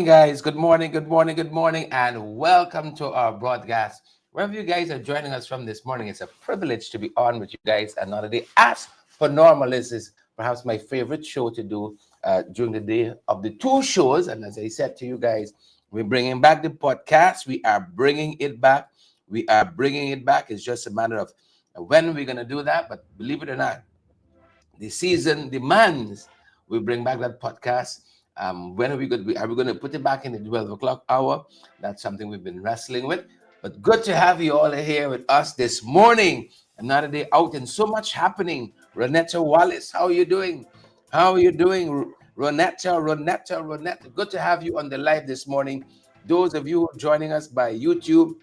Guys, good morning, good morning, good morning, and welcome to our broadcast. Wherever you guys are joining us from this morning, it's a privilege to be on with you guys another day. As per normal, this is perhaps my favorite show to do during the day of the two shows. And as I said to you guys, we're bringing back the podcast. We are bringing it back. We are bringing it back. It's just a matter of when we're going to do that. But believe it or not, the season demands we bring back that podcast. When are we going to be? Are we going to put it back in the 12 o'clock hour? That's something we've been wrestling with. But good to have you all here with us this morning. Another day out and so much happening. Ronetta Wallace, how are you doing? How are you doing, Ronetta? Good to have you on the live this morning. Those of you joining us by YouTube,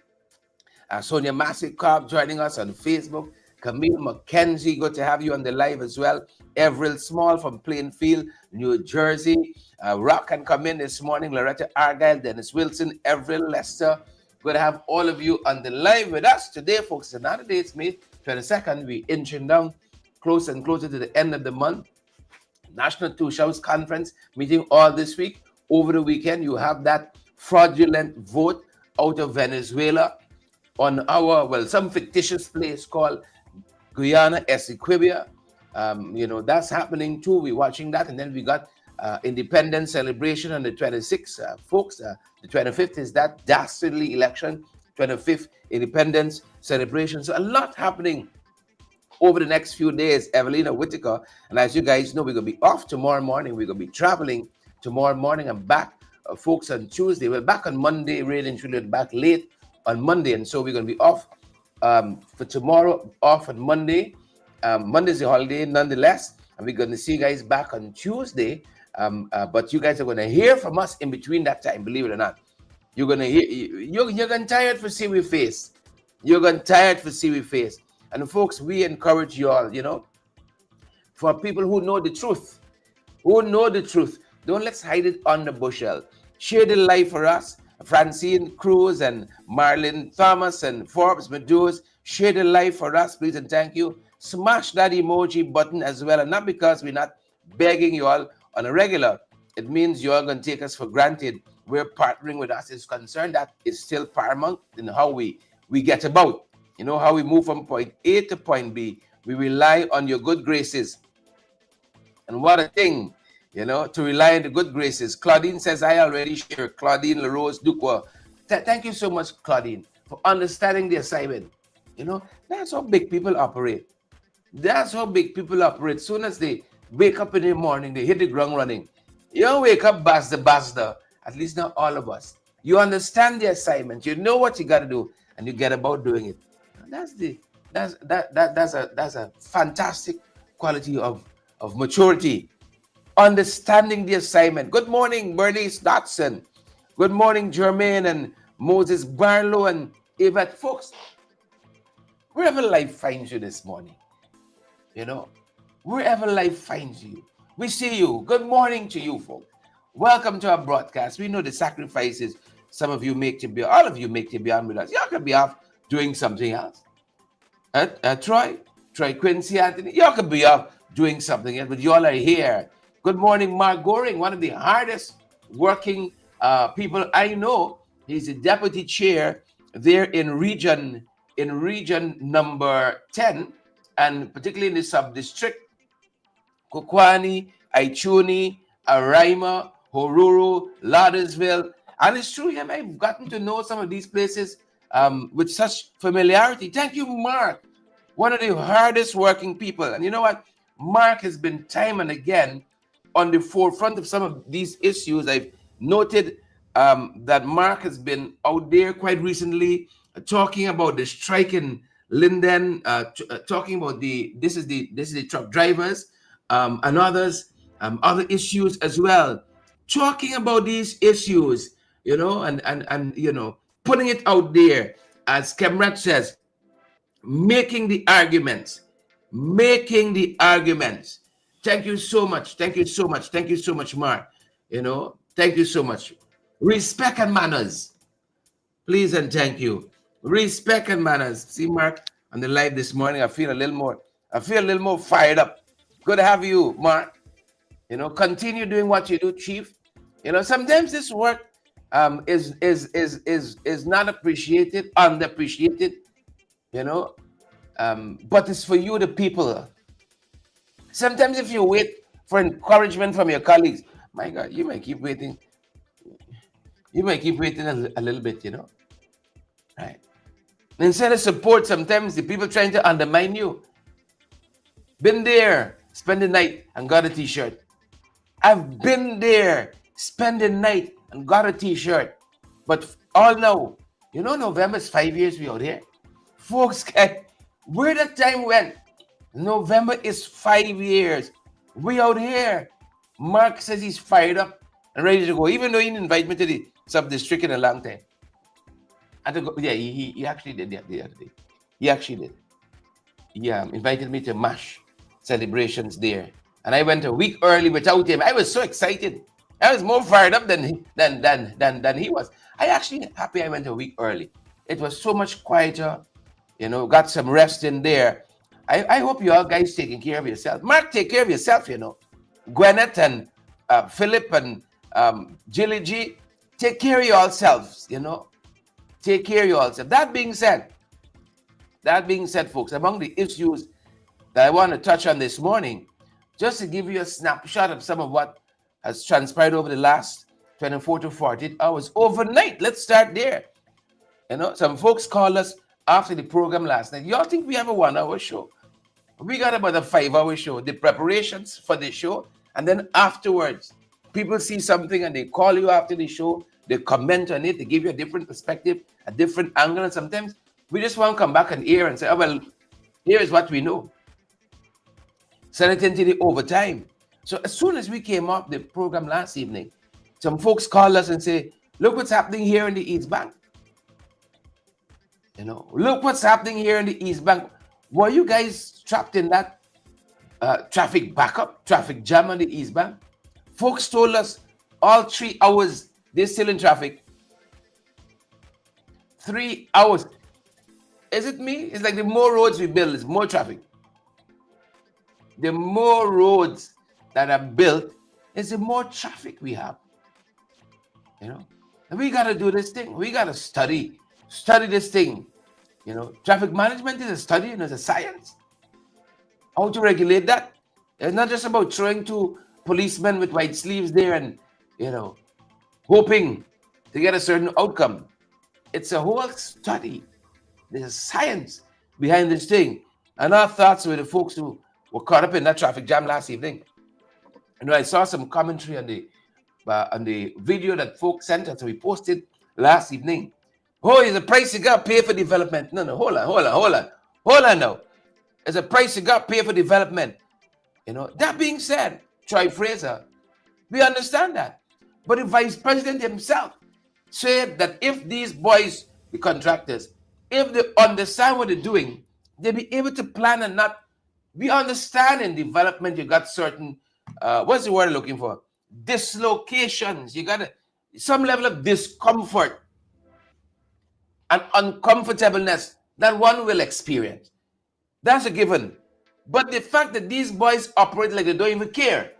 Sonia Massicop joining us on Facebook. Camille McKenzie, good to have you on the live as well. Everett Small from Plainfield, New Jersey. Rock can come in this morning. Loretta Argyle, Dennis Wilson, Everett Lester. Good to have all of you on the live with us today, folks. Another day, it's May 22nd. We're inching down closer and closer to the end of the month. National Two Shows Conference meeting all this week. Over the weekend, you have that fraudulent vote out of Venezuela on some fictitious place called Guyana Essequibo. That's happening too. We're watching that. And then we got independence celebration on the 26th, folks. The 25th is that dastardly election. 25th independence celebration. So a lot happening over the next few days. Evelina Whitaker. And as you guys know, we're going to be off tomorrow morning. We're going to be traveling tomorrow morning and back, folks, on Tuesday. We're back on Monday, really and truly back late on Monday. And so we're going to be off for tomorrow, off on Monday. Monday's a holiday nonetheless, and we're going to see you guys back on Tuesday. But you guys are going to hear from us in between that time, believe it or not. You're going to hear, you're getting tired for see we face. You're getting tired for see we face. And folks, we encourage you all, for people who know the truth, don't let's hide it on the bushel. Share the life for us. Francine Cruz and Marlene Thomas and Forbes Meduse, share the live for us, please, and thank you. Smash that emoji button as well, and not because we're not begging you all on a regular. It means you all going to take us for granted. We're partnering with us is concerned. That is still paramount in how we get about. How we move from point A to point B. We rely on your good graces. And what a thing. To rely on the good graces. Claudine says, I already share. Claudine LaRose Duqua. Thank you so much, Claudine, for understanding the assignment. That's how big people operate. Soon as they wake up in the morning, they hit the ground running. You don't wake up basta. At least not all of us. You understand the assignment. You know what you got to do, and you get about doing it. That's a fantastic quality of maturity. Understanding the assignment. Good morning, Bernice Dotson. Good morning, Jermaine and Moses Barlow and Yvette. Folks, wherever life finds you this morning, wherever life finds you, we see you. Good morning to you, folks. Welcome to our broadcast. We know the sacrifices some of you make to be, all of you make to be on with us. Y'all could be off doing something else. Troy Quincy Anthony, y'all could be off doing something else, but y'all are here. Good morning, Mark Goring, one of the hardest working people I know. He's the deputy chair there in Region in region number 10, and particularly in the sub-district, Kukwani, Aichuni, Araima, Horuru, Laudersville. And it's true, I've gotten to know some of these places with such familiarity. Thank you, Mark, one of the hardest working people. And you know what? Mark has been time and again on the forefront of some of these issues. I've noted that Mark has been out there quite recently talking about the strike in Linden, talking about this is the truck drivers and others, other issues as well. Talking about these issues, and putting it out there, as Kemrat says, making the arguments. Thank you so much. Thank you so much. Thank you so much, Mark. Thank you so much. Respect and manners. Please and thank you. Respect and manners. See, Mark, on the live this morning, I feel a little more fired up. Good to have you, Mark. Continue doing what you do, Chief. Sometimes this work is not appreciated, underappreciated, but it's for you, the people. Sometimes if you wait for encouragement from your colleagues, my God, you might keep waiting. You might keep waiting a little bit, right? Instead of support, sometimes the people trying to undermine you. Been there, spend the night and got a t-shirt. I've been there, spend the night and got a t-shirt. But all now, November's 5 years we out here. Folks, where that time went? November is 5 years. We out here. Mark says he's fired up and ready to go, even though he didn't invite me to the sub-district in a long time. Yeah, he actually did the other day. He actually did. He invited me to MASH celebrations there. And I went a week early without him. I was so excited. I was more fired up than he was. I actually happy I went a week early. It was so much quieter. Got some rest in there. I hope you all guys taking care of yourself. Mark, take care of yourself, Gwyneth and Philip and Jilly G, take care of yourselves, Take care of yourself. That being said, folks, among the issues that I want to touch on this morning, just to give you a snapshot of some of what has transpired over the last 24 to 48 hours overnight. Let's start there. Some folks called us after the program last night. Y'all think we have a 1 hour show? We got about a 5 hour show. The preparations for the show, and then afterwards, people see something and they call you after the show. They comment on it. They give you a different perspective, a different angle. And sometimes we just want to come back and hear and say, oh, well, here is what we know. Send it into the overtime. So as soon as we came off the program last evening, some folks call us and say, look what's happening here in the East Bank. Look what's happening here in the East Bank. Were you guys trapped in that traffic backup, traffic jam on the East Bank? Folks told us all 3 hours they're still in traffic. 3 hours. Is it me? It's like the more roads we build, it's more traffic. The more roads that are built, it's the more traffic we have. And we got to do this thing. We got to study this thing. Traffic management is a study and it's a science. How to regulate that? It's not just about throwing two policemen with white sleeves there and, hoping to get a certain outcome. It's a whole study. There's a science behind this thing. And our thoughts with the folks who were caught up in that traffic jam last evening. I saw some commentary on the video that folks sent us. We posted last evening. Oh, it's a price you got to pay for development. No, hold on now. It's a price you got to pay for development. That being said, Troy Fraser, we understand that. But the vice president himself said that if these boys, the contractors, if they understand what they're doing, they'll be able to plan and not. We understand in development, you got certain, what's the word I'm looking for? Dislocations. You got some level of discomfort and uncomfortableness that one will experience. That's a given. But the fact that these boys operate like they don't even care.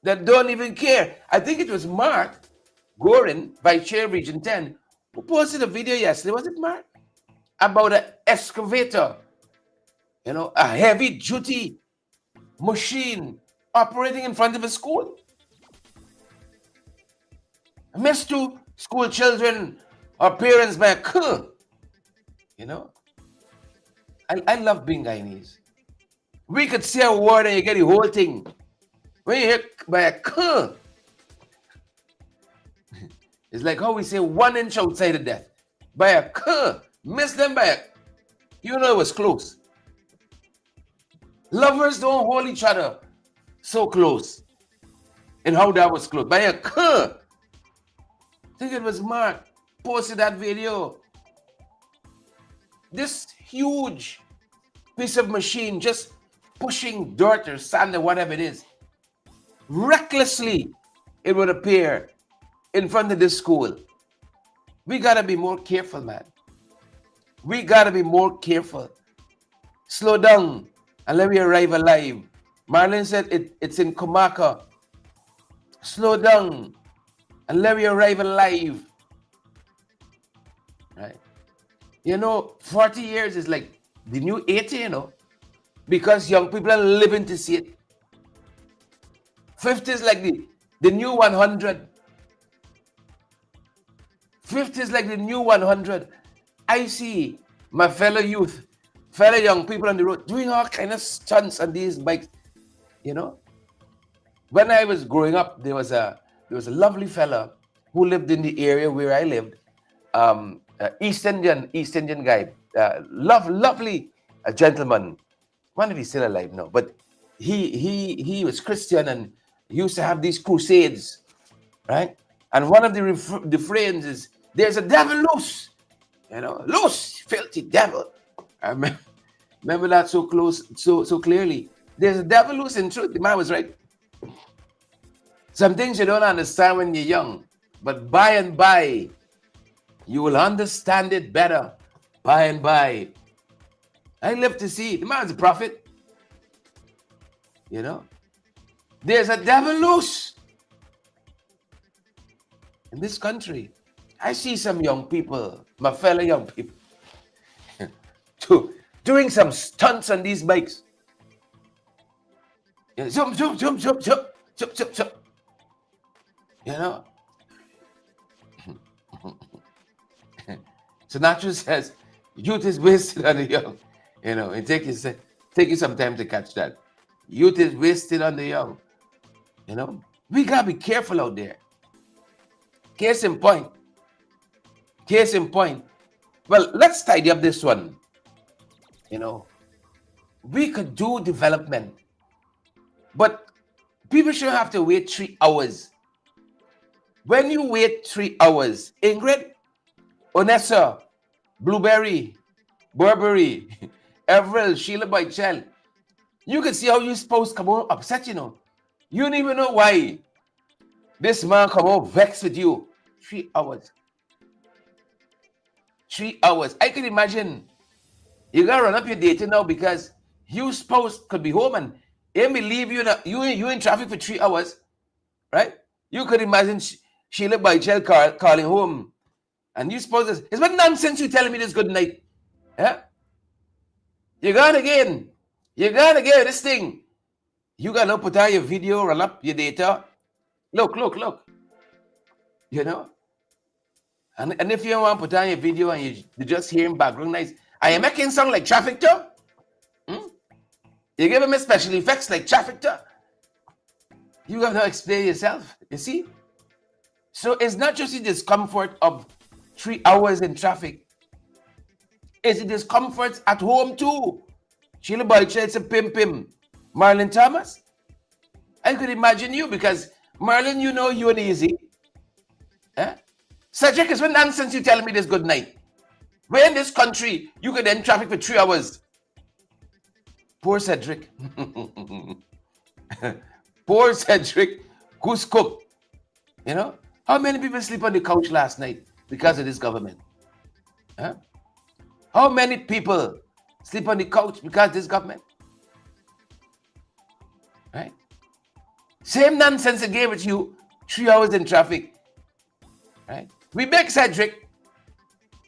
That don't even care. I think it was Mark Gorin, Vice Chair Region 10, who posted a video yesterday. Was it Mark? about an excavator, a heavy duty machine operating in front of a school. Miss two school children or parents by a car. I love being Guyanese. We could say a word and you get the whole thing. When you hear by a car, it's like how we say 1 inch outside of death. By a car, miss them by a, it was close. Lovers don't hold each other so close. And how that was close. By a car. I think it was Mark posted that video. This huge piece of machine just pushing dirt or sand or whatever it is. Recklessly, it would appear in front of this school. We gotta be more careful, man. We gotta be more careful. Slow down and let me arrive alive. Marlon said it's in Kumaka. Slow down and let me arrive alive. Right? 40 years is like the new 80, because young people are living to see it. 50 is like the new 100. 50 is like the new 100. I see my fellow youth, fellow young people on the road doing all kind of stunts on these bikes. When I was growing up, there was a lovely fella who lived in the area where I lived. East Indian guy, lovely gentleman. I wonder if he's still alive now, but he was Christian and he used to have these crusades, right? And one of the refrains is, "There's a devil loose, loose, filthy devil." I remember that so close, so clearly. There's a devil loose. In truth, the man was right. Some things you don't understand when you're young, but by and by, you will understand it better. By and by, I live to see. The man's a prophet. There's a devil loose in this country. I see some young people, my fellow young people, doing some stunts on these bikes. Zoom, zoom, zoom, zoom, zoom, zoom, zoom, zoom. So Nacho says, youth is wasted on the young. It take you some time to catch that. Youth is wasted on the young. We gotta be careful out there. Case in point. Well, let's tidy up this one. We could do development, but people shouldn't have to wait 3 hours. When you wait 3 hours, Ingrid, Onessa, Blueberry, Burberry, Avril, Sheila Boychel, you can see how your spouse come out upset, You don't even know why this man come out vexed with you. 3 hours. 3 hours. I can imagine you gotta run up your dating now because your spouse could be home and he may leave you in traffic for 3 hours, right? You could imagine Sheila Boychel calling home. And you suppose it's what nonsense you telling me this good night. Yeah? You gotta get this thing. You gotta put on your video, run up your data. Look. And if you don't want to put on your video and you just hear him background noise, are you making sound like traffic too? You give him a special effects like traffic too? You have to explain yourself, you see? So it's not just the discomfort of 3 hours in traffic. It's the discomforts at home too. Sheila Boychel, it's a pim. Marlon Thomas, I could imagine you because Marlon, you and easy. Cedric, is what nonsense you telling me this good night. Where in this country you could end traffic for 3 hours? Poor Cedric. Poor Cedric, who's cooked. How many people sleep on the couch last night because of this government? How many people sleep on the couch because of this government? Right? Same nonsense again with you, 3 hours in traffic. Right? We beg Cedric,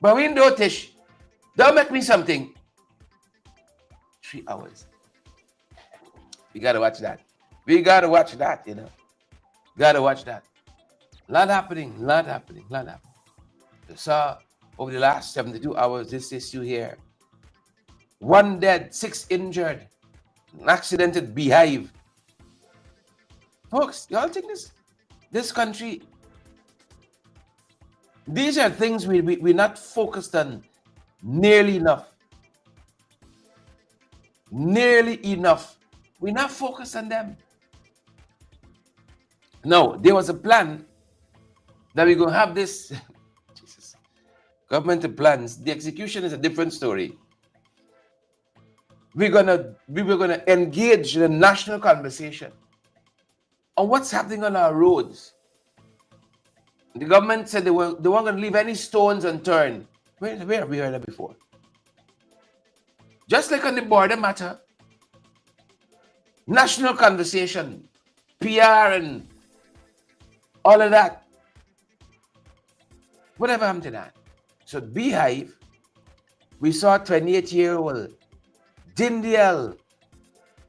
but we don't Tish. Don't make me something. 3 hours. We gotta watch that. We gotta watch that, you know. Gotta watch that. Lot happening. So over the last 72 hours, this issue here. 1 dead, 6 injured. An accidented beehive. Folks, y'all think this country, these are things we're not focused on nearly enough. We're not focused on them. No, there was a plan that we're going to have this. Jesus. Governmental plans. The execution is a different story. We were gonna engage in a national conversation on what's happening on our roads. The government said they weren't going to leave any stones unturned. Where have we heard that before? Just like on the border matter, national conversation, PR and all of that. Whatever happened to that? So Beehive, we saw 28-year-old Dindiel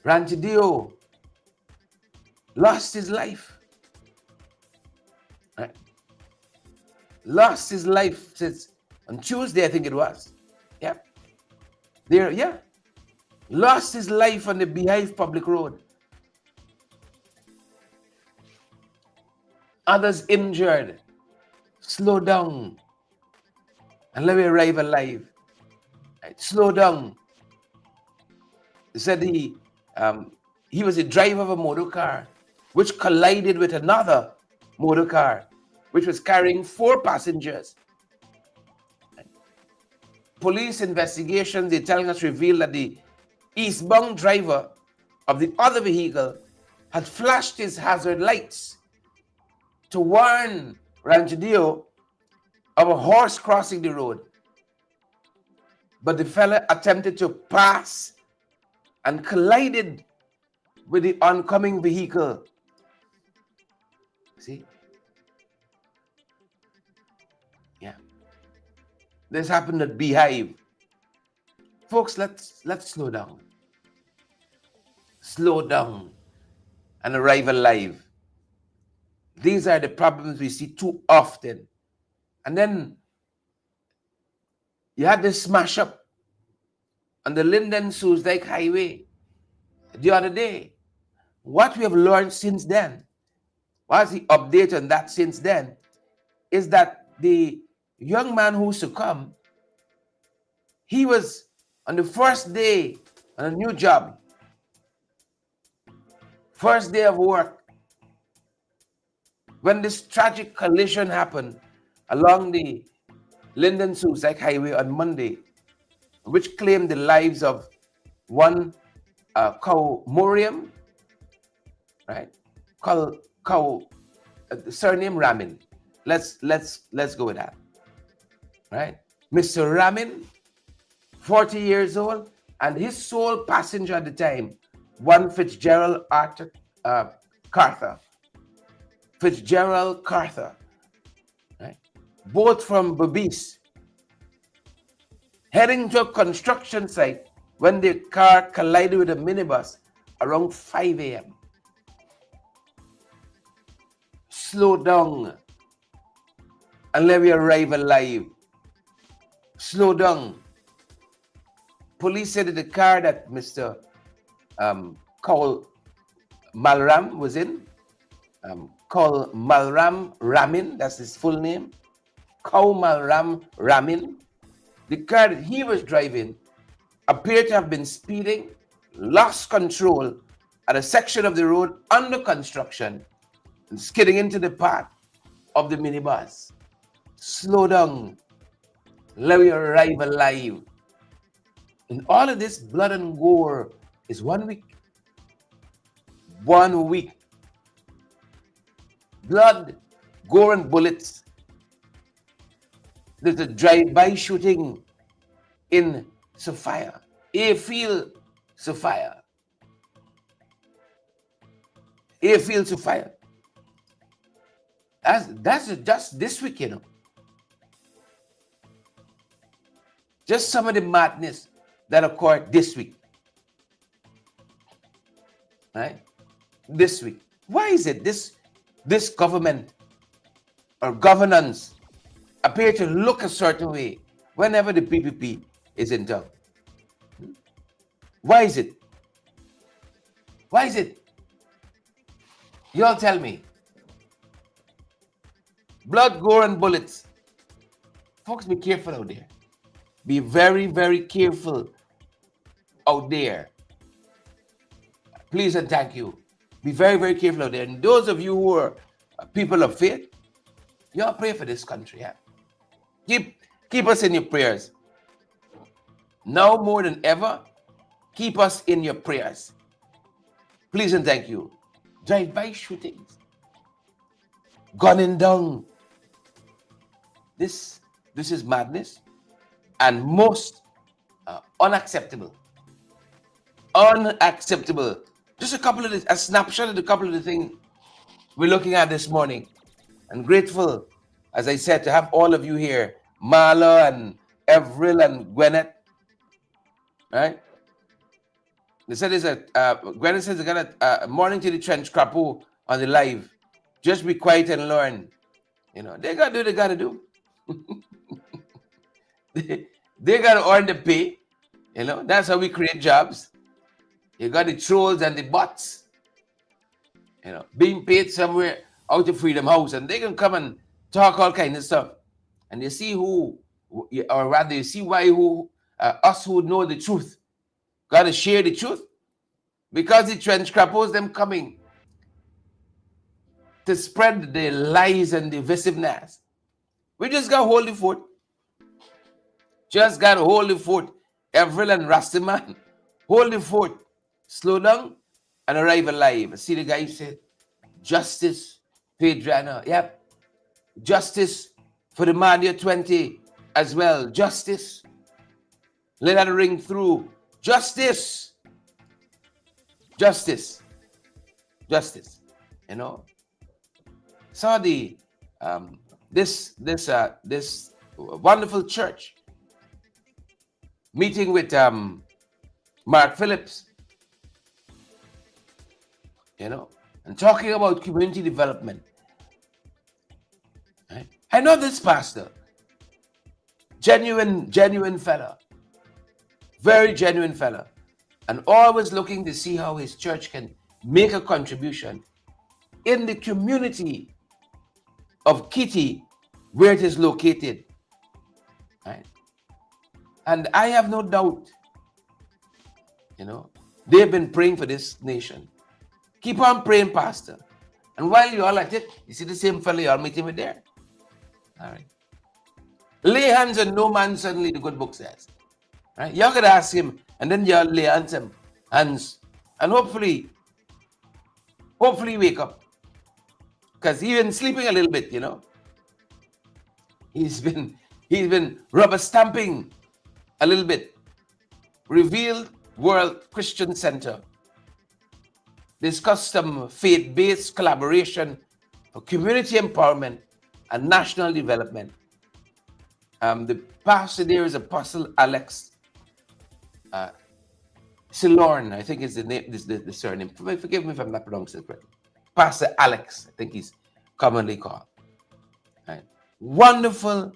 Ranchidio lost his life. Right? Lost his life since on Tuesday, I think it was. Yeah. Lost his life on the Beehive public road. Others injured. Slow down and let me arrive alive. Right? Slow down. He said he was a driver of a motor car which collided with another motor car which was carrying 4 passengers. Police investigations, they're telling us, revealed that the eastbound driver of the other vehicle had flashed his hazard lights to warn Ranchidio of a horse crossing the road. But the fella attempted to pass and collided with the oncoming vehicle. See? Yeah. This happened at Beehive. Folks, let's slow down. Slow down and arrive alive. These are the problems we see too often. And then you had this smash up on the Linden-Soesdijk Highway the other day. What we have learned since then, what's the update on that since then, is that the young man who succumbed, he was on the first day on a new job, first day of work, when this tragic collision happened along the Linden-Soesdijk Highway on Monday, which claimed the lives of one Moriam, right? Surname Ramin. Let's go with that, right? Mr. Ramin, 40 years old, and his sole passenger at the time, one Fitzgerald Carter. Fitzgerald Carter, right? Both from Babis, heading to a construction site when the car collided with a minibus around 5 a.m. Slow down and let me arrive alive. Slow down. Police said that the car that Mr. Cole Malram was in, Cole Malram Ramin, that's his full name, Cole Malram Ramin, the car that he was driving appeared to have been speeding, lost control at a section of the road under construction, and skidding into the path of the minibus. Slow down. Let me arrive alive. And all of this blood and gore is 1 week. 1 week. Blood, gore, and bullets. There's a drive-by shooting in Sophia. Airfield, Sophia. Airfield, Sophia. That's just this week, you know. Just some of the madness that occurred this week. Right? This week. Why is it this government or governance appear to look a certain way whenever the PPP is in town? Why is it? Why is it? You all tell me. Blood, gore, and bullets. Folks, be careful out there. Be very, very careful out there. Please and thank you. Be very, very careful out there. And those of you who are people of faith, y'all pray for this country. Yeah? Keep us in your prayers. Now more than ever, keep us in your prayers. Please and thank you. Drive-by shootings. Gunning down. This is madness and most unacceptable. Unacceptable. Just a snapshot of a couple of the things we're looking at this morning. And grateful, as I said, to have all of you here, Marla and Avril and Gwyneth. Right? They said Gwyneth says they got a morning to the trench crapo on the live. Just be quiet and learn. You know, they got to do what they got to do. they got to earn the pay. You know, that's how we create jobs. You got the trolls and the bots, you know, being paid somewhere out of Freedom House, and they can come and talk all kinds of stuff. And you see or rather, you see why us who know the truth got to share the truth, because the trench crappos them coming to spread the lies and divisiveness. We just got to hold the fort. Just got to hold the fort. Avril and Rastaman, hold the fort. Slow down and arrive alive. See the guy said, justice, Pedrana. Yep. Justice for the Madia 20 as well. Justice. Let that ring through. Justice. Justice. Justice. You know. Saw the this wonderful church meeting with Mark Phillips. You know, and talking about community development. Right? I know this pastor, genuine fella, very genuine fella, and always looking to see how his church can make a contribution in the community of Kitty, where it is located. Right? And I have no doubt, you know, they've been praying for this nation. Keep on praying, Pastor. And while you all at it, you see the same fellow you all meeting with there. All right. Lay hands on no man suddenly, the good book says. Right? Y'all could ask him, and then y'all lay hands on hands. And hopefully wake up. Because he's been sleeping a little bit, you know. He's been rubber stamping a little bit. Revealed World Christian Center. Discuss some faith-based collaboration for community empowerment and national development. The pastor there is Apostle Alex Silorn, I think is the name, the surname. Forgive me if I'm not pronouncing it correctly. Pastor Alex, I think he's commonly called. Right. Wonderful,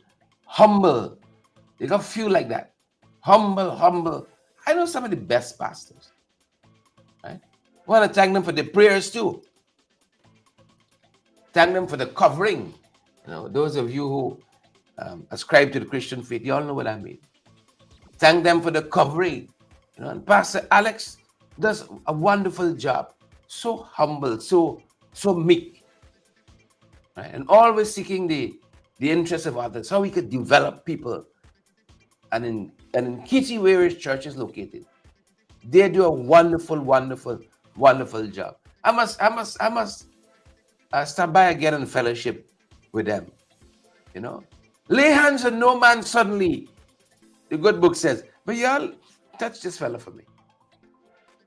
humble. You got a few like that. Humble. I know some of the best pastors. Right. I want to thank them for the prayers too. Thank them for the covering. You know, those of you who ascribe to the Christian faith, you all know what I mean. Thank them for the covering. You know, and Pastor Alex does a wonderful job. So humble, so meek. Right? And always seeking the interests of others, how we could develop people. And in Kitty, where his church is located, they do a wonderful job. I must stop by again and fellowship with them. You know, lay hands on no man suddenly, the good book says. But y'all touch this fella for me.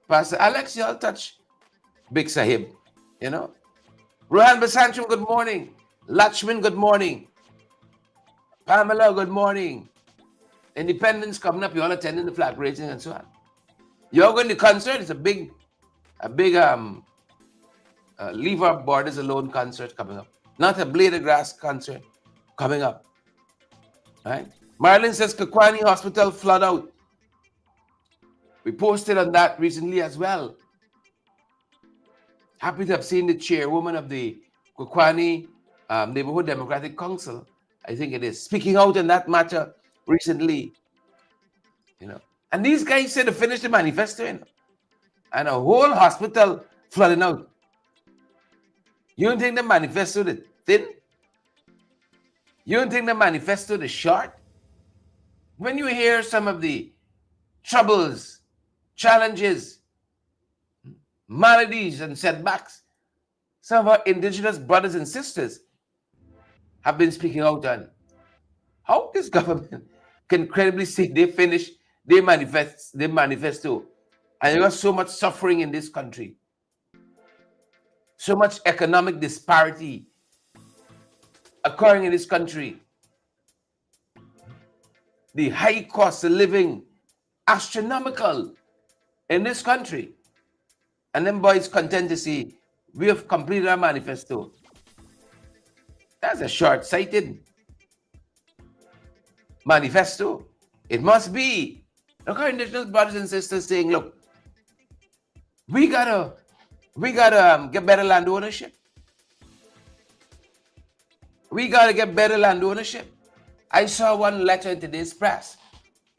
Pastor Alex, y'all touch Big Sahib. You know, Rohan Basanchum, good morning. Lachman, good morning. Pamela, good morning. Independence coming up, you all attending the flag raising and so on. You're going to concert. It's a big Leave Our Borders Alone concert coming up. Not a Blade of Grass concert coming up. Right? Marilyn says Kakwani Hospital flood out. We posted on that recently as well. Happy to have seen the chairwoman of the Kakwani Neighborhood Democratic Council, I think it is, speaking out on that matter recently. And these guys said to finish the manifesto, and a whole hospital flooding out. You don't think the manifesto is thin? You don't think the manifesto is short? When you hear some of the troubles, challenges, maladies, and setbacks, some of our Indigenous brothers and sisters have been speaking out on how this government can credibly say they finished their manifesto, and there was so much suffering in this country, so much economic disparity occurring in this country, the high cost of living, astronomical in this country, and them boys content to see we have completed our manifesto. That's a short-sighted manifesto. It must be. Look, our Indigenous brothers and sisters saying, look, we gotta get better land ownership. We gotta get better land ownership. I saw one letter in today's press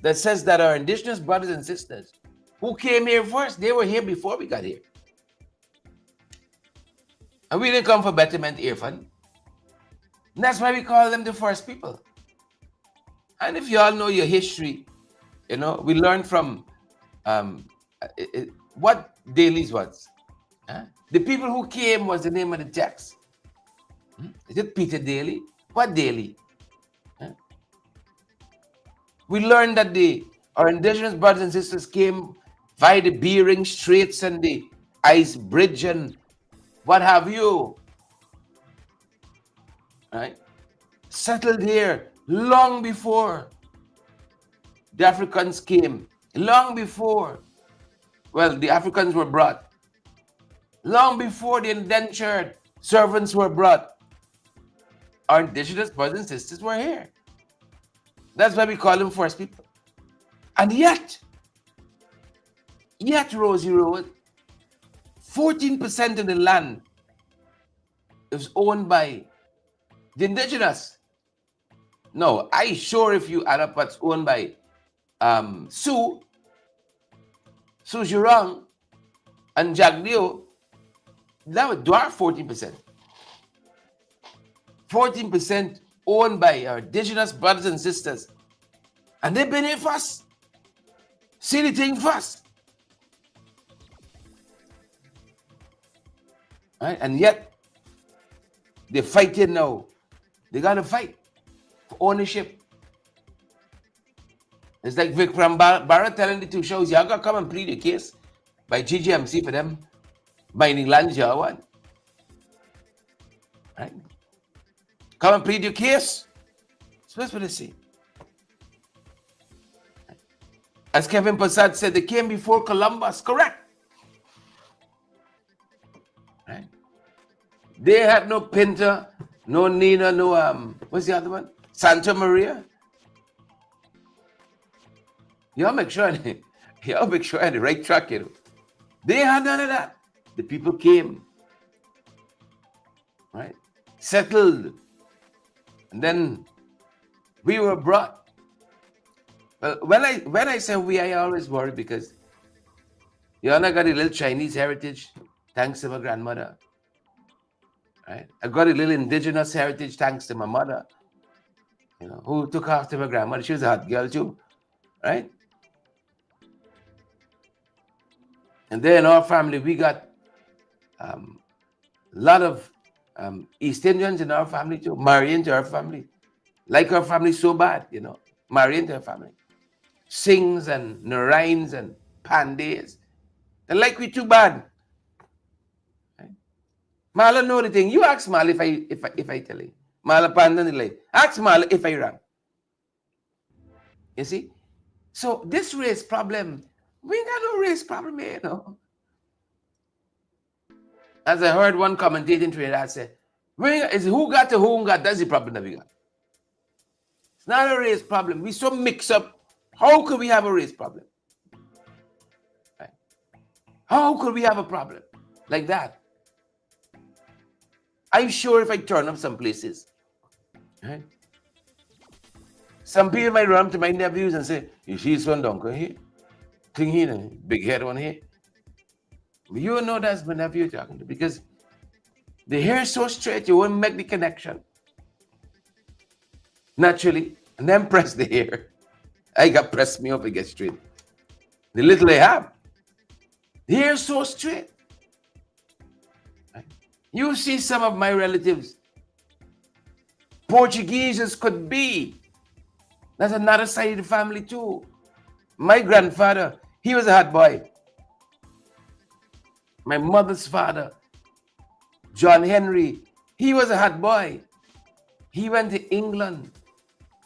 that says that our Indigenous brothers and sisters who came here first, they were here before we got here. And we didn't come for betterment, Irfan. And that's why we call them the first people. And if you all know your history, we learned from what dailies was. The people who came was the name of the text. Is it Peter Daly? What Daly? We learned that our Indigenous brothers and sisters came via the Bering Straits and the Ice Bridge and what have you. Right? Settled here long before the Africans came. Long before, the Africans were brought. Long before the indentured servants were brought, our Indigenous brothers and sisters were here. That's why we call them first people. And yet, Rosie Rose, 14% of the land is owned by the Indigenous. No, I sure if you add up what's owned by Sioux Jurong, and Jagdeo, that would dwarf 14%. 14% owned by our Indigenous brothers and sisters. And they've been here first. See the thing first. Right? And yet, they're fighting now. They got to fight for ownership. It's like Vikram Barra telling the two shows, y'all got to come and plead your case by GGMC for them mining land y'all want. Right? Come and plead your case. So that's what they say. As Kevin Prasad said, they came before Columbus. Correct. Right? They had no Pinta, no Nina, no what's the other one? Santa Maria. Y'all make sure you're on the right track, They had none of that. The people came, right? Settled. And then we were brought. Well, when I say we, I always worry because you all got a little Chinese heritage, thanks to my grandmother. Right? I got a little Indigenous heritage, thanks to my mother, who took after my grandmother. She was a hot girl too, right? And then in our family, we got a lot of East Indians in our family too, marry into our family. Like our family so bad, marry into our family. Singhs and Narains and Pandays. They like we too bad. Right? Mala know the thing. You ask Mala if I tell you. Mala Panda nila. Ask Mala if I wrong. You see? So this race problem, we ain't got no race problem here, you know. As I heard one commentator in Trinidad say, is who got to whom got, that's the problem that we got. It's not a race problem. We so mix up. How could we have a race problem? Right? How could we have a problem like that? I'm sure if I turn up some places, right? Some people might run up to my nephews and say, you see this one donkey here? Thing here, big head one here. But you know that's my nephew talking to, because the hair so straight, you won't make the connection. Naturally, and then press the hair. I got press me up and get straight. The little I have, the hair so straight. Right? You see some of my relatives, Portuguese as could be. That's another side of the family too. My grandfather, he was a hot boy. My mother's father, John Henry, he was a hot boy. He went to England,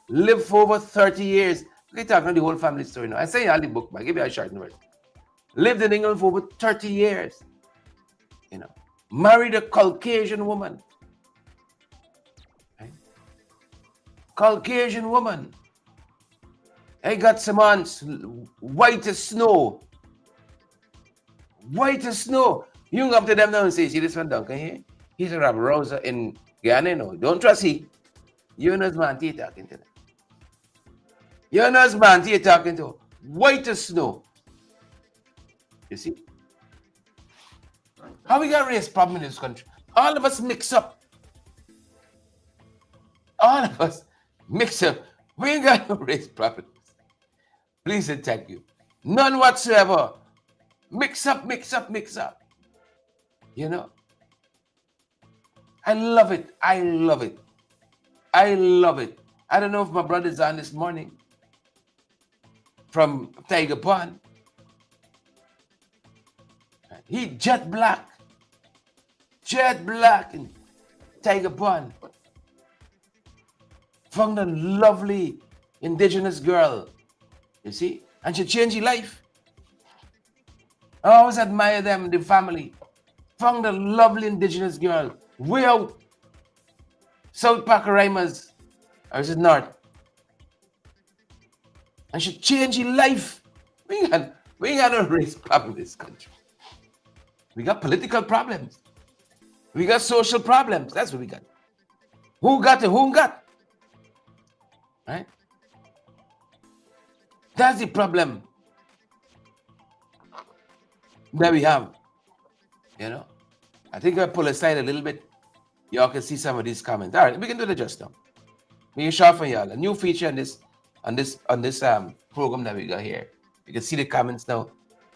lived for over 30 years. We're talking about the whole family story now. I say all the book, but give you a short word. Lived in England for over 30 years. You know, married a Caucasian woman. Right? Caucasian woman. I got some aunts, white as snow. White as snow. You can go up to them now and say, see this one Duncan here? He's a rabble rouser in Guyana. No, don't trust he. You know his man you're talking to them. You know his man you're talking to. White as snow. You see? How we got race problem in this country? All of us mix up. All of us mix up. We ain't got no race problems. Please and thank you. None whatsoever. Mix up, mix up, mix up. You know? I love it. I love it. I love it. I don't know if my brother's on this morning from Tiger Pond. He jet black. Jet black in Tiger Pond. Found a lovely Indigenous girl. You see? And she changed her life. I always admire them, the family. Found a lovely Indigenous girl. Way out. South Pacarimas. Or is it North? And she changed her life. We ain't got no race problem in this country. We got political problems. We got social problems. That's what we got. Who got to whom got? Right? That's the problem that we have. You know? I think I pull aside a little bit. Y'all can see some of these comments. All right, we can do the just now. We can share for y'all a new feature on this program that we got here. You can see the comments now,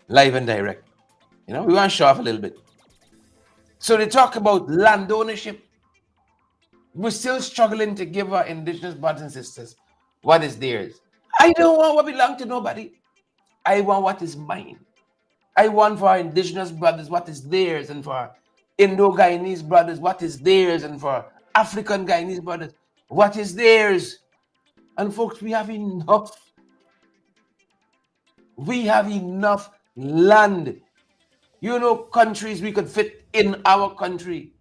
live and direct. You know, we want to show off a little bit. So they talk about land ownership. We're still struggling to give our Indigenous brothers and sisters what is theirs. I don't want what belongs to nobody. I want what is mine. I want for our Indigenous brothers what is theirs, and for our Indo-Guyanese brothers what is theirs, and for African Guyanese brothers what is theirs. And folks, we have enough. We have enough land. You know, countries we could fit in our country.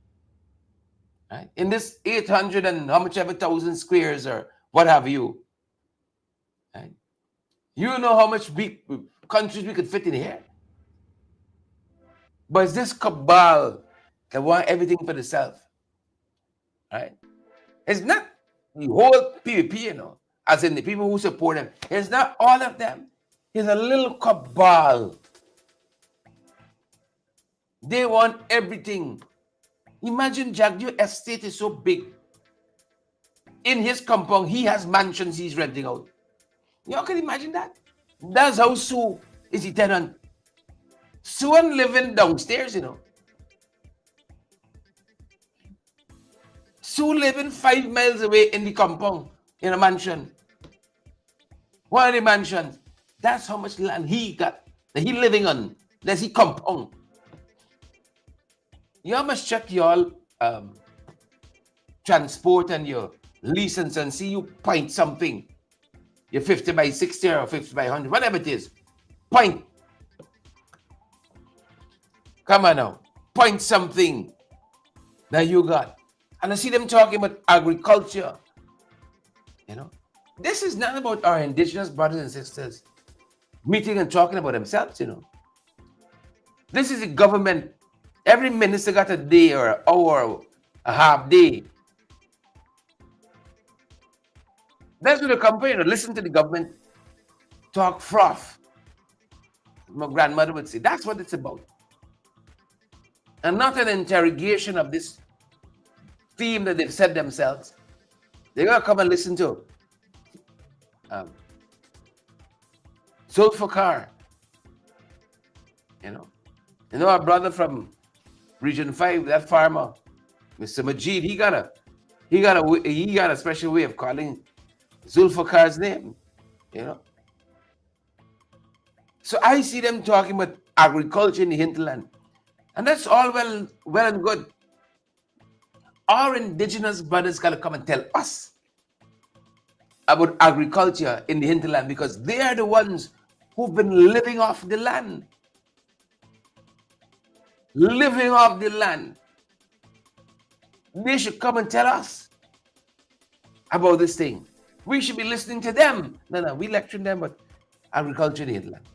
Right? In this 800 and how much ever thousand squares or what have you. Right? You know how much big countries we could fit in here. But it's this cabal that want everything for themselves. Right? It's not the whole PvP, you know, as in the people who support them. It's not all of them. It's a little cabal. They want everything. Imagine Jagdio estate is so big. In his compound, he has mansions he's renting out. You can imagine that? That's how Sue is the tenant. Sue living downstairs, you know. Sue living 5 miles away in the compound, in a mansion. One of the mansions. That's how much land he got, that he living on. That's his compound. You must check your transport and your license and see you point something. You're 50 by 60 or 50 by 100, whatever it is. Point. Come on now. Point something that you got. And I see them talking about agriculture. You know, this is not about our indigenous brothers and sisters meeting and talking about themselves, you know. This is the government. Every minister got a day or an hour, or a half day. That's what the company, you know, listen to the government talk froth. My grandmother would say, that's what it's about. And not an interrogation of this theme that they've set themselves. They're going to come and listen to Zulfikar. You know our brother from Region 5, that farmer, Mr. Majid, he got a special way of calling Zulfikar's name, you know. So I see them talking about agriculture in the hinterland. And that's all well and good. Our indigenous brothers got to come and tell us about agriculture in the hinterland, because they are the ones who've been living off the land. Living off the land. They should come and tell us about this thing. We should be listening to them. No, we lecturing them about agriculture in the hinterland.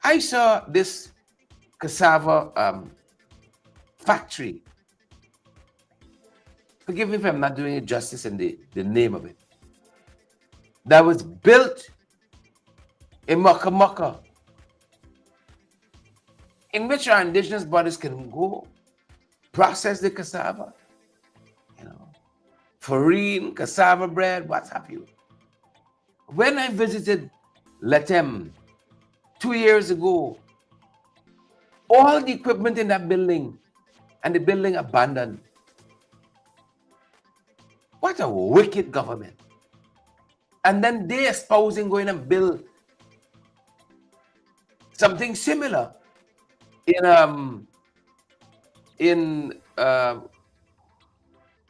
I saw this cassava factory. Forgive me if I'm not doing it justice in the name of it. That was built in Maka, in which our indigenous bodies can go process the cassava, you know, farine, cassava bread, what have you. When I visited Latem 2 years ago, all the equipment in that building and the building abandoned. What a wicked government. And then they espousing going and build something similar in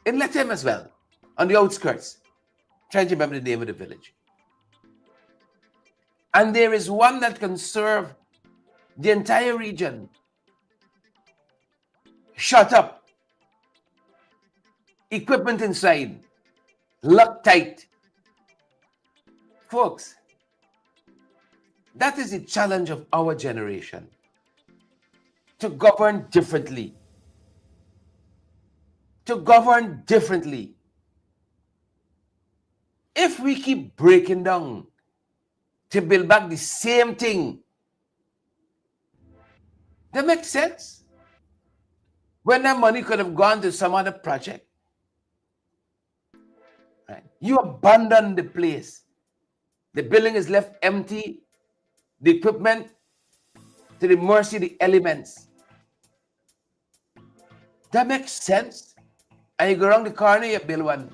Latem as well, on the outskirts. Trying to remember the name of the village. And there is one that can serve the entire region. Shut up. Equipment inside. Loctite. Folks, that is the challenge of our generation. To govern differently. To govern differently. If we keep breaking down to build back the same thing, that makes sense. When that money could have gone to some other project. Right? You abandon the place. The building is left empty. The equipment to the mercy of the elements. That makes sense. And you go around the corner, you build one.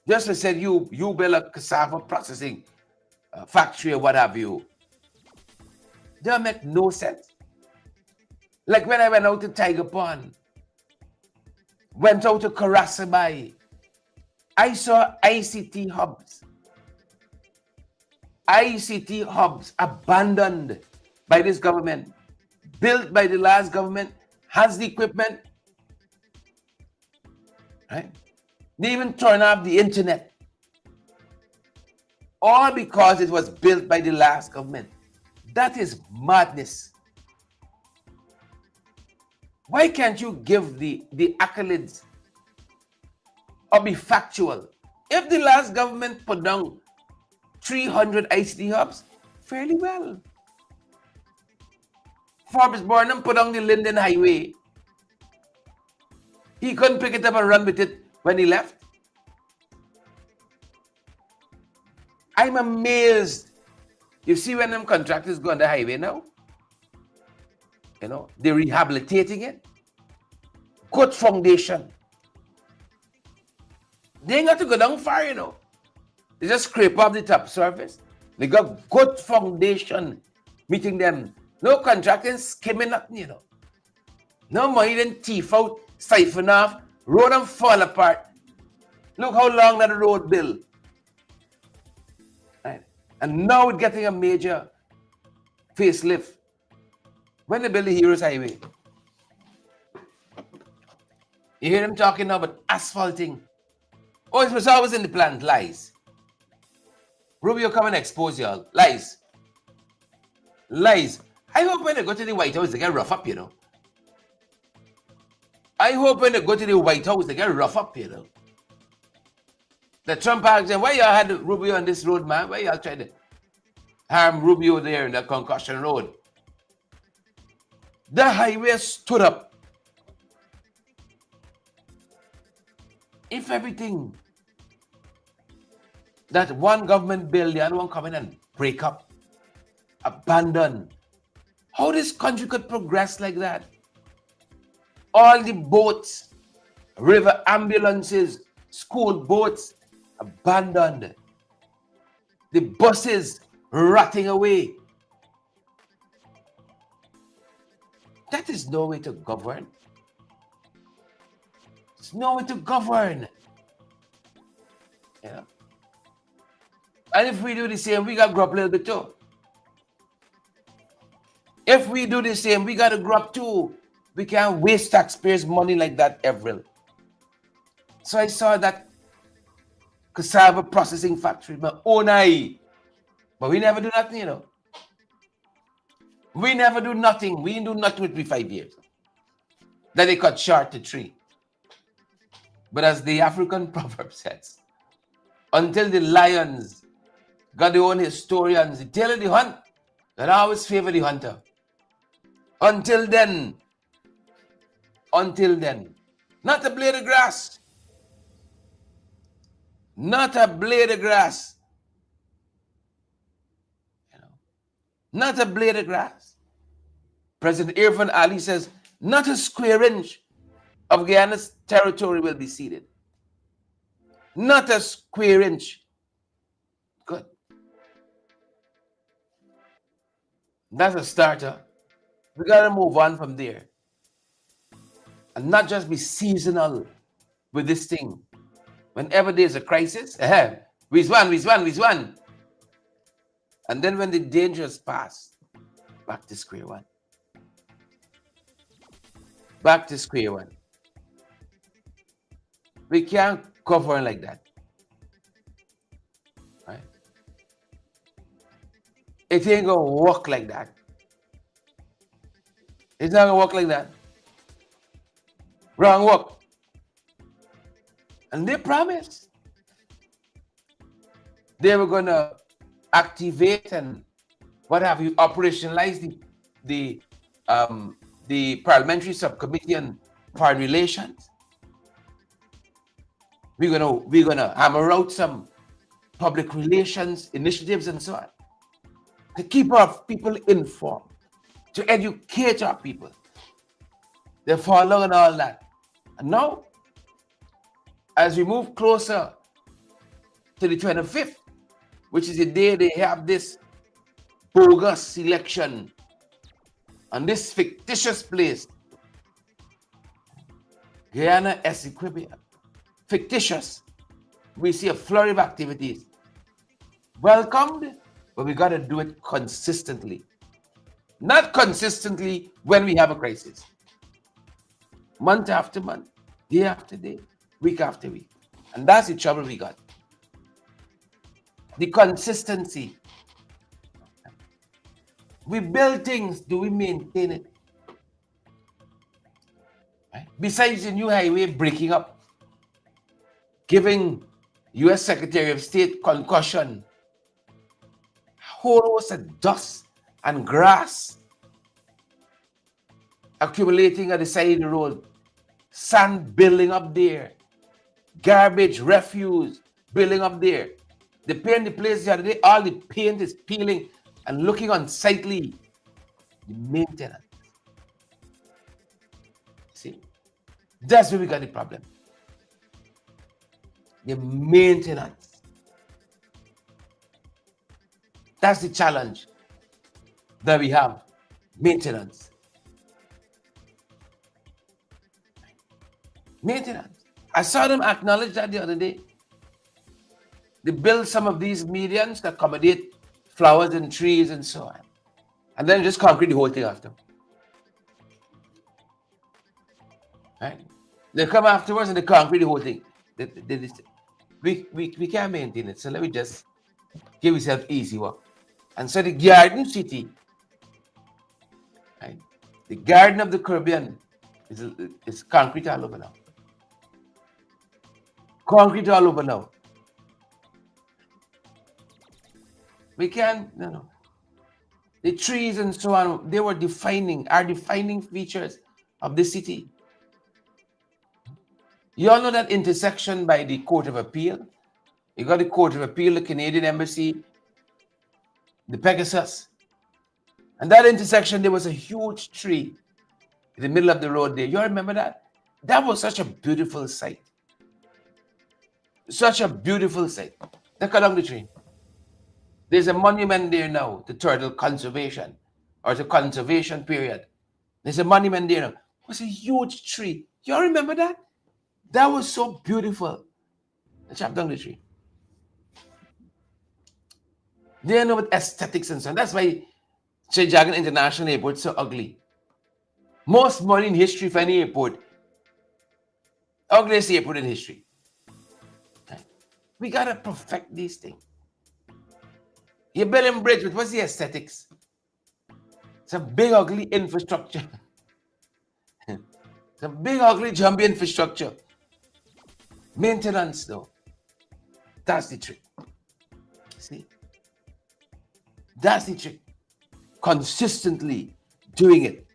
Just as I said, you build a cassava processing factory or what have you. That make no sense. Like when I went out to Tiger Pond, went out to Karasabai, I saw ICT hubs. ICT hubs abandoned by this government, built by the last government, has the equipment. Right? They even turn off the internet. All because it was built by the last government. That is madness. Why can't you give the accolades or be factual? If the last government put down 300 ICT hubs, fairly well. Forbes Burnham put on the Linden Highway. He couldn't pick it up and run with it when he left. I'm amazed. You see when them contractors go on the highway now? You know, they're rehabilitating it. Good foundation. They ain't got to go down far, you know. They just scrape off the top surface. They got good foundation meeting them. No contracting skimming nothing, you know. No money then teeth out, siphon off, road and fall apart. Look how long that road built. Right? And now it's getting a major facelift. When they build the Heroes Highway, you hear them talking now about asphalting. Oh, it was always in the plan. Lies. Rubio come and expose y'all. Lies. Lies. I hope when they go to the White House, they get rough up, you know. I hope when they go to the White House, they get rough up, you know. The Trump asked them, why y'all had Rubio on this road, man? Why y'all tried to harm Rubio there in the Concussion Road? The highway stood up. If everything that one government build, the other one come in and break up, abandon, how this country could progress like that? All the boats, river ambulances, school boats, abandoned. The buses rotting away. That is no way to govern. It's no way to govern. Yeah. And if we do the same, we got to grow up a little bit too. If we do the same, we got to grow up too. We can't waste taxpayers' money like that, Avril. So I saw that cassava processing factory, my own eye. But we never do nothing, you know. We never do nothing. We didn't do nothing with 5 years. Then they cut short to 3. But as the African proverb says, until the lions got their own historians, the tail of the hunt, that always favor the hunter. Until then, not a blade of grass. Not a blade of grass. You know, not a blade of grass. President Irfan Ali says, not a square inch of Guyana's territory will be ceded. Not a square inch. Good. That's a starter. We got to move on from there. And not just be seasonal with this thing. Whenever there's a crisis, we one. And then when the dangers pass, back to square one. Back to square one. We can't govern like that. Right? It ain't gonna work like that. It's not gonna work like that. Wrong work. And they promised they were gonna activate and what have you, operationalize the parliamentary subcommittee on foreign relations. We're gonna hammer out some public relations initiatives and so on to keep our people informed, to educate our people. They follow and all that. And now, as we move closer to the 25th, which is the day they have this bogus election on this fictitious place, Guyana Essequibo, fictitious. We see a flurry of activities. Welcomed, but we got to do it consistently. Not consistently when we have a crisis. Month after month, day after day, week after week. And that's the trouble we got. The consistency. We build things, do we maintain it? Right? Besides the new highway breaking up, giving U.S. Secretary of State concussion, whole host of dust and grass accumulating at the side of the road, sand building up there, garbage, refuse building up there. They paint the place the other day, all the paint is peeling and looking unsightly. The maintenance. See, that's where we got the problem. The maintenance. That's the challenge that we have. Maintenance. Maintenance. I saw them acknowledge that the other day. They build some of these medians to accommodate flowers and trees and so on. And then just concrete the whole thing after. Right? They come afterwards and they concrete the whole thing. We can't maintain it. So let me just give yourself easy work. And so the Garden City, right? The Garden of the Caribbean is concrete all over now. Concrete all over now. We can't, no. The trees and so on, they were defining features of the city. You all know that intersection by the Court of Appeal? You got the Court of Appeal, the Canadian Embassy, the Pegasus. And that intersection, there was a huge tree in the middle of the road there. You all remember that? That was such a beautiful sight. Such a beautiful sight. Look along the tree. There's a monument there now to turtle conservation or to conservation period. There's a monument there now. It was a huge tree. You all remember that? That was so beautiful. Let's chop down the tree. They know with aesthetics and so on. That's why Jagan International Airport is so ugly. Most money in history for any airport. Ugliest airport in history. We gotta perfect these things. You're building bridge, but what's the aesthetics? It's a big ugly infrastructure. It's a big ugly jumpy infrastructure. Maintenance though. That's the trick. See? That's the trick. Consistently doing it.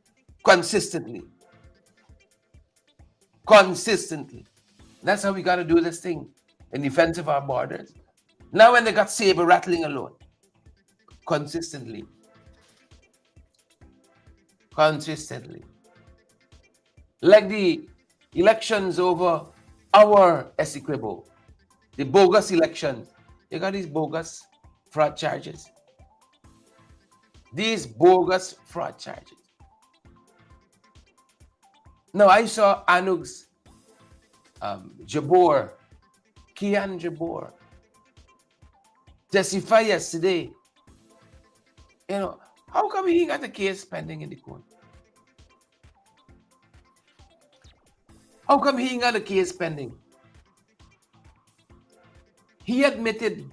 Consistently. That's how we got to do this thing in defense of our borders. Now when they got saber rattling alone. Consistently. Like the elections over our Essequibo, the bogus elections. You got these bogus fraud charges. These bogus fraud charges. Now I saw Anug's Jabor, Kian Jabor, testify yesterday. You know, how come he got the case pending in the court? How come he got a case pending? He admitted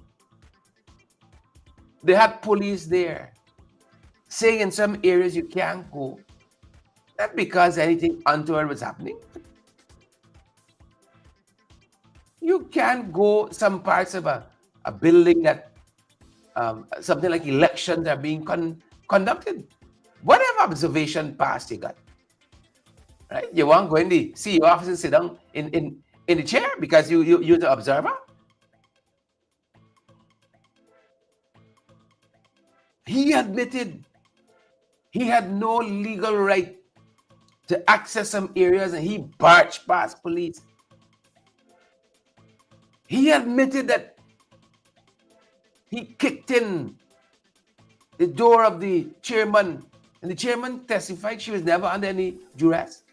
they had police there saying in some areas you can't go. Not because anything untoward was happening. You can't go some parts of a building that something like elections are being conducted. Whatever observation pass you got. Right? You want to go in the CEO office and sit down in the chair because you're the observer? He admitted he had no legal right to access some areas and he barged past police. He admitted that he kicked in the door of the chairman and the chairman testified she was never under any duress.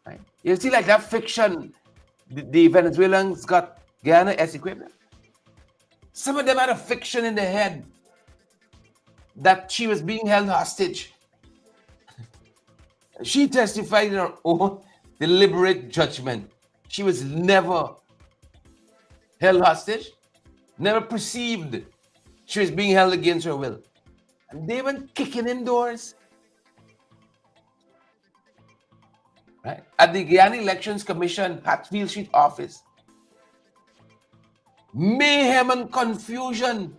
Right? You see like that fiction, the Venezuelans got Guyana Essequibo. Some of them had a fiction in their head that she was being held hostage. She testified in her own deliberate judgment. She was never held hostage, never perceived she was being held against her will. And they went kicking in doors. Right? At the Guyana Elections Commission, Hatfield Street office. Mayhem and confusion.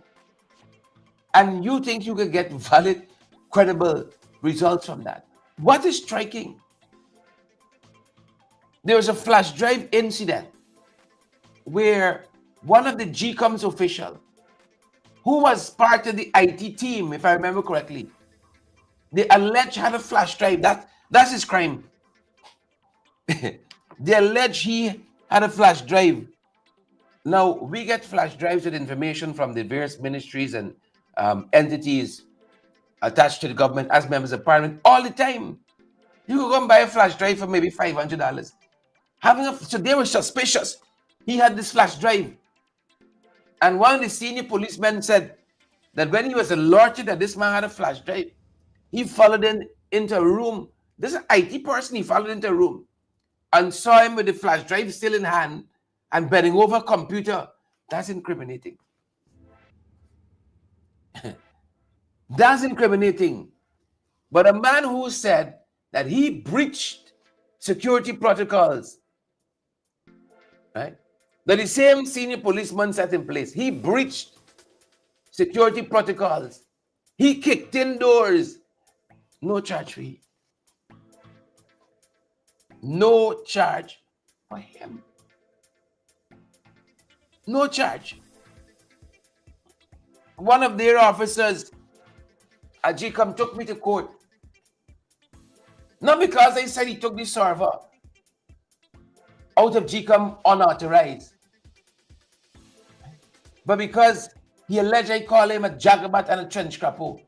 And you think you could get valid, credible results from that? What is striking? There was a flash drive incident where one of the GCOM's official, who was part of the IT team, if I remember correctly, they alleged had a flash drive. That's his crime. They allege he had a flash drive. Now, we get flash drives with information from the various ministries and entities attached to the government as members of parliament all the time. You could go and buy a flash drive for maybe $500. So they were suspicious. He had this flash drive. And one of the senior policemen said that when he was alerted that this man had a flash drive, he followed him into a room. This is an IT person. He followed into a room and saw him with the flash drive still in hand and bending over a computer. That's incriminating. That's incriminating. But a man who said that he breached security protocols, right? That the same senior policeman set in place. He breached security protocols. He kicked in doors. No charge for him. No charge for him. No charge. One of their officers at GCOM took me to court. Not because they said he took the server out of GCOM unauthorized, but because he alleged I called him a jagabat and a trench crapo,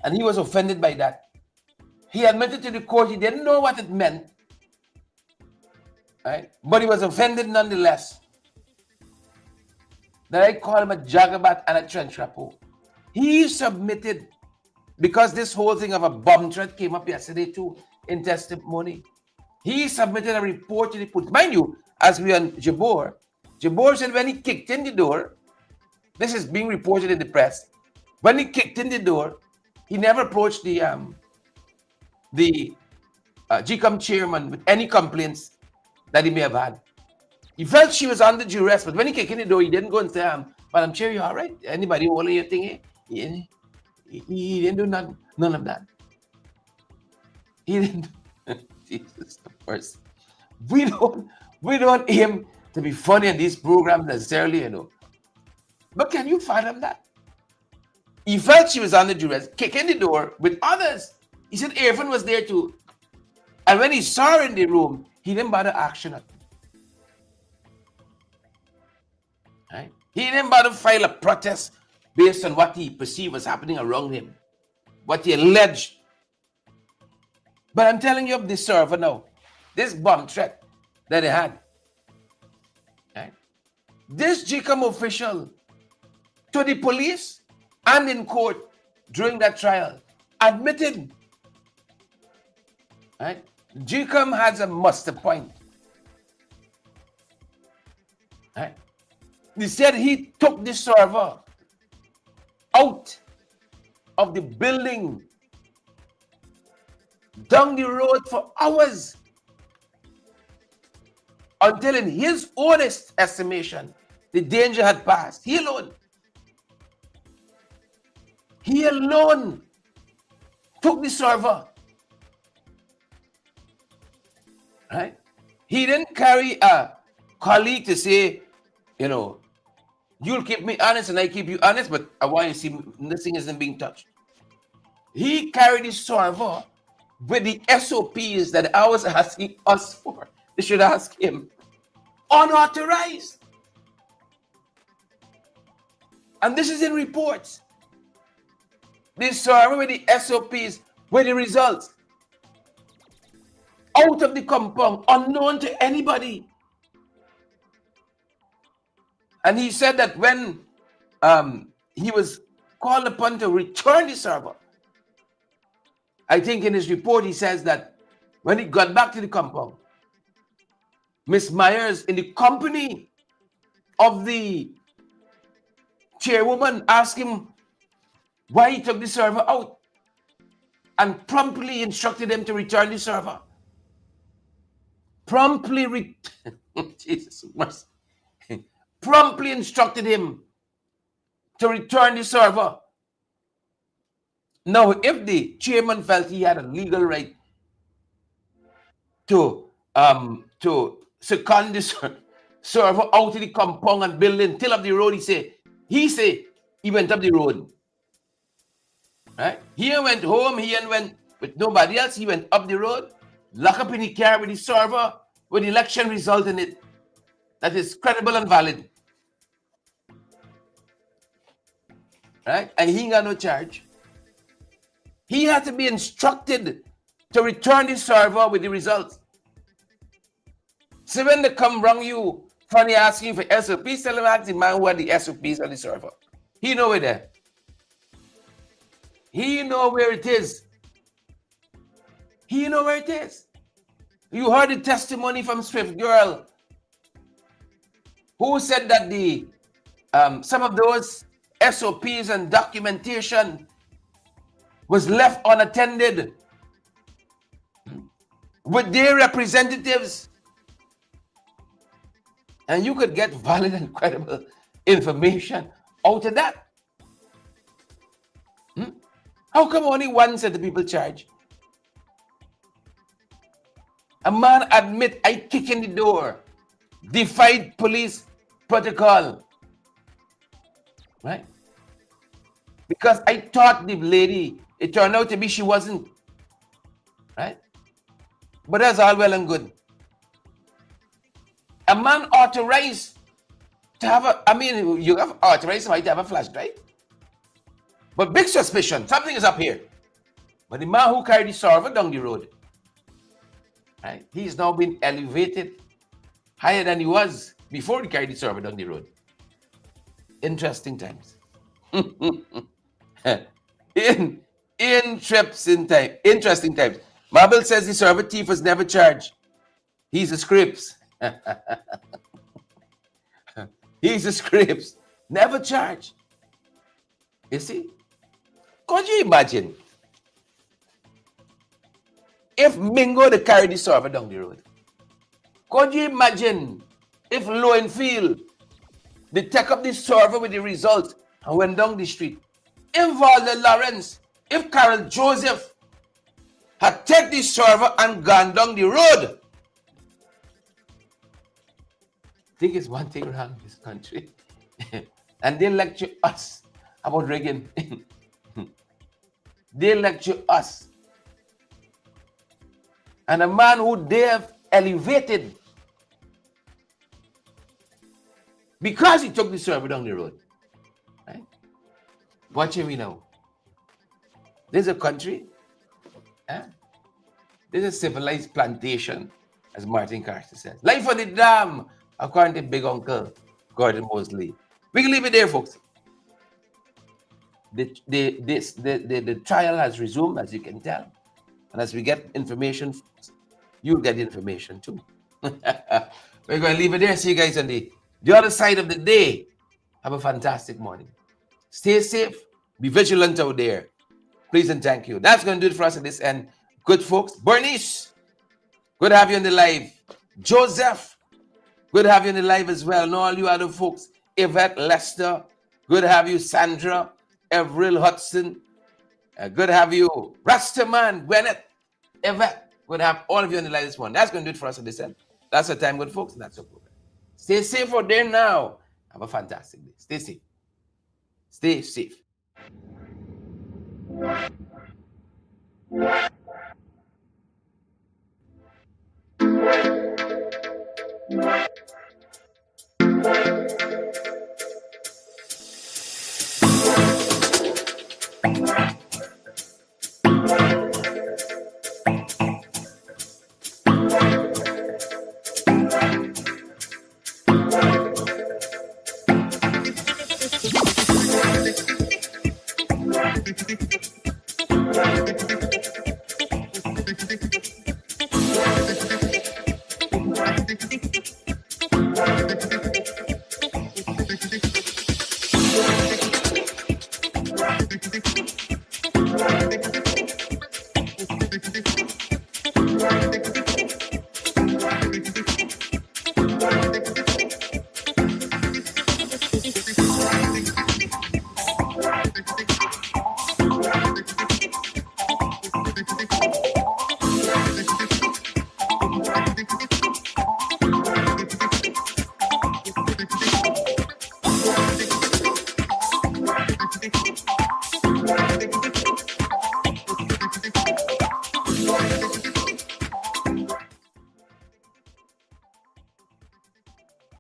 and he was offended by that. He admitted to the court he didn't know what it meant, right? But he was offended nonetheless that I called him a jagabat and a trench crapo. He submitted, because this whole thing of a bomb threat came up yesterday too in testimony. He submitted a report to the police. Mind you, as we on Jabor said when he kicked in the door, this is being reported in the press. When he kicked in the door, he never approached the GCOM chairman with any complaints that he may have had. He felt she was under duress, but when he kicked in the door, he didn't go and say, Madam Chair, you all right? Anybody holding your thing here? He didn't do none of that. He didn't. Jesus, of course. We don't aim to be funny in these programs necessarily, you know. But can you fathom that? He felt she was under duress, kicking the door with others. He said Irfan was there too. And when he saw her in the room, he didn't bother action it. Right? He didn't bother file a protest based on what he perceived was happening around him, what he alleged. But I'm telling you of this server now, this bomb threat that they had. Right? This GCOM official to the police and in court during that trial admitted, right? GCOM has a muster point. Right? He said he took the server out of the building down the road for hours until, in his honest estimation, the danger had passed. He alone took the server. Right? He didn't carry a colleague to say, you know, you'll keep me honest and I keep you honest, but I want you to see this thing isn't being touched. He carried the server with the SOPs that I was asking us for. They should ask him. Unauthorized. And this is in reports. This server with the SOPs, with the results. Out of the compound, unknown to anybody. And he said that when he was called upon to return the server, I think in his report he says that when he got back to the compound, Miss Myers, in the company of the chairwoman, asked him why he took the server out and promptly instructed him to return the server. Promptly promptly instructed him to return the server. Now, if the chairman felt he had a legal right to second the server out of the compound and building till up the road, he went up the road. Right? He went home, he went with nobody else, he went up the road, lock up in the car with the server with the election result in it that is credible and valid. Right? And he got no charge. He had to be instructed to return the server with the results. So when they come wrong you, funny asking for SOPs, tell them ask the man who are the SOPs on the server. He know it there. He know where it is. He know where it is. You heard the testimony from Swift Girl, who said that the some of those SOPs and documentation was left unattended with their representatives. And you could get valid and credible information out of that. How come only one set of people charge? A man admit I kick in the door, defied police protocol, right? Because I thought the lady, it turned out to be she wasn't, right? But that's all well and good. A man authorized to have you have authorized somebody to have a flash drive. But big suspicion, something is up here. But the man who carried the server down the road, right? He's now been elevated higher than he was before he carried the server down the road. Interesting times. Interesting times. Marble says the server thief was never charged. He's a scripts. He's a scripts. Never charged. You see? Could you imagine if Mingo they carried the server down the road? Could you imagine if Lowenfield they take up the server with the results and went down the street? If Walter Lawrence, if Carol Joseph had taken the server and gone down the road, I think it's one thing wrong in this country. And they lecture us about rigging. They lecture us. And a man who they have elevated because he took the server down the road. Right? Watching me now. There's a country. There's a civilized plantation, as Martin Carter says. Life on the dam, according to Big Uncle Gordon Mosley. We can leave it there, folks. The trial has resumed, as you can tell. And as we get information, you'll get information too. We're going to leave it there. See you guys on the other side of the day. Have a fantastic morning. Stay safe. Be vigilant out there. Please and thank you. That's going to do it for us at this end. Good folks. Bernice, good to have you on the live. Joseph, good to have you on the live as well. And all you other folks. Yvette, Lester, good to have you. Sandra, Avril Hudson, good to have you. Rastaman, Gwyneth, Yvette, good to have all of you on the live this morning. That's going to do it for us at this end. That's our time, good folks. And that's your program. Stay safe out there now. Have a fantastic day. Stay safe. Stay safe.